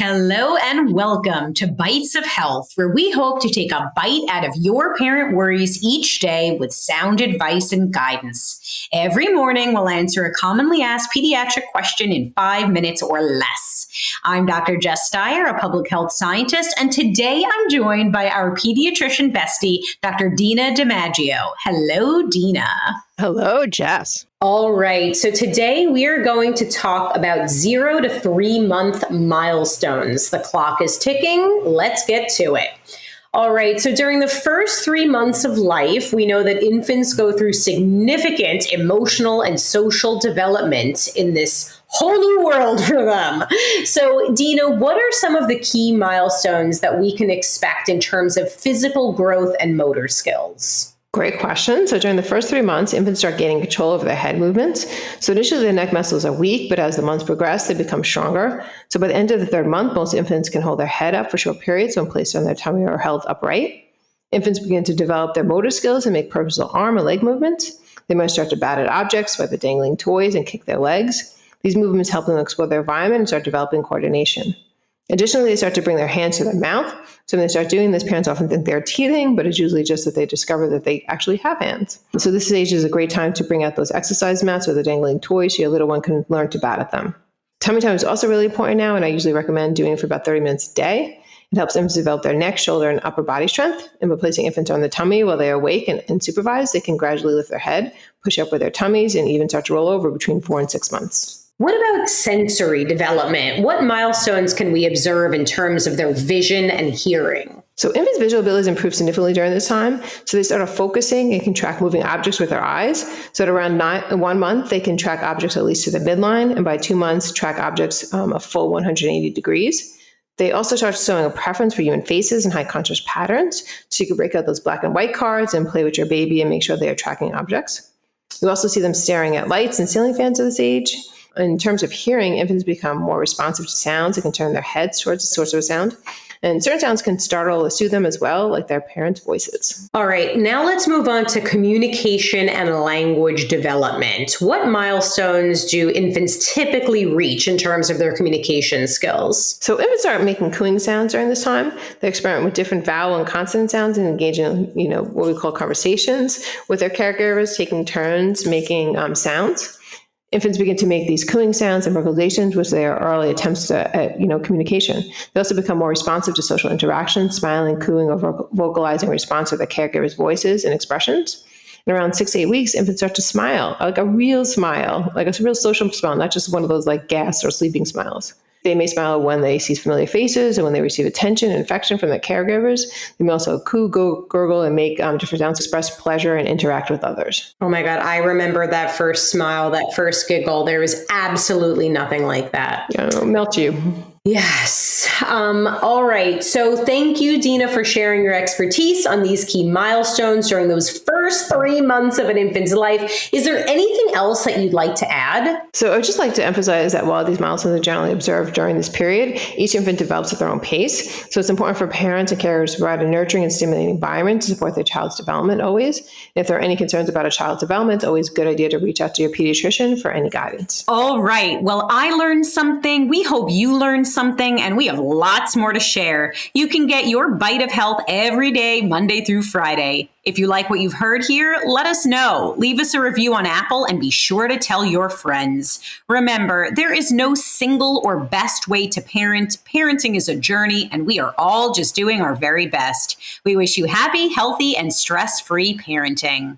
Hello and welcome to Bytes of Health, where we hope to take a bite out of your parent worries each day with sound advice and guidance. Every morning, we'll answer a commonly asked pediatric question in 5 minutes or less. I'm Dr. Jess Steier, a public health scientist, and today I'm joined by our pediatrician bestie, Dr. Dina DiMaggio. Hello, Dina. Hello, Jess. All right, so today we are going to talk about 0 to 3 month milestones. The clock is ticking. Let's get to it. All right, so during the first 3 months of life, we know that infants go through significant emotional and social development in this whole new world for them. So, Dina, what are some of the key milestones that we can expect in terms of physical growth and motor skills? Great question. So during the first 3 months, infants start gaining control over their head movements. So initially the neck muscles are weak, but as the months progress, they become stronger. So by the end of the third month, most infants can hold their head up for short periods when placed on their tummy or held upright. Infants begin to develop their motor skills and make purposeful arm and leg movements. They might start to bat at objects, swipe at dangling toys, and kick their legs. These movements help them explore their environment and start developing coordination. Additionally, they start to bring their hands to their mouth. So when they start doing this, parents often think they're teething, but it's usually just that they discover that they actually have hands. So this stage is a great time to bring out those exercise mats or the dangling toys so your little one can learn to bat at them. Tummy time is also really important now, and I usually recommend doing it for about 30 minutes a day. It helps infants develop their neck, shoulder, and upper body strength. And by placing infants on the tummy while they are awake and supervised, they can gradually lift their head, push up with their tummies, and even start to roll over between 4 and 6 months. What about sensory development? What milestones can we observe in terms of their vision and hearing? So infants' visual abilities improve significantly during this time. So they start off focusing and can track moving objects with their eyes. So at around 1 month, they can track objects at least to the midline. And by 2 months, track objects a full 180 degrees. They also start showing a preference for human faces and high contrast patterns. So you can break out those black and white cards and play with your baby and make sure they are tracking objects. You also see them staring at lights and ceiling fans at this age. In terms of hearing, infants become more responsive to sounds and can turn their heads towards the source of a sound. And certain sounds can startle or soothe them as well, like their parents' voices. All right, now let's move on to communication and language development. What milestones do infants typically reach in terms of their communication skills? So infants start making cooing sounds during this time. They experiment with different vowel and consonant sounds and engage in, what we call conversations with their caregivers, taking turns making sounds. Infants begin to make these cooing sounds and vocalizations, which they are early attempts at communication. They also become more responsive to social interactions, smiling, cooing, or vocalizing response to their caregivers' voices and expressions. And around 6 to 8 weeks, infants start to smile, like a real smile, like a real social smile, not just one of those like gas or sleeping smiles. They may smile when they see familiar faces and when they receive attention and affection from their caregivers. They may also coo, gurgle, and make different sounds, express pleasure, and interact with others. Oh my God, I remember that first smile, that first giggle. There was absolutely nothing like that. Yeah, it'll melt you. Yes. All right. So thank you, Dina, for sharing your expertise on these key milestones during those first 3 months of an infant's life. Is there anything else that you'd like to add? So I would just like to emphasize that while these milestones are generally observed during this period, each infant develops at their own pace. So it's important for parents and caregivers to provide a nurturing and stimulating environment to support their child's development always. And if there are any concerns about a child's development, it's always a good idea to reach out to your pediatrician for any guidance. All right. Well, I learned something. We hope you learned something, and we have lots more to share. You can get your Bite of Health every day, Monday through Friday. If you like what you've heard here, let us know. Leave us a review on Apple and be sure to tell your friends. Remember, there is no single or best way to parent. Parenting is a journey, and we are all just doing our very best. We wish you happy, healthy, and stress-free parenting.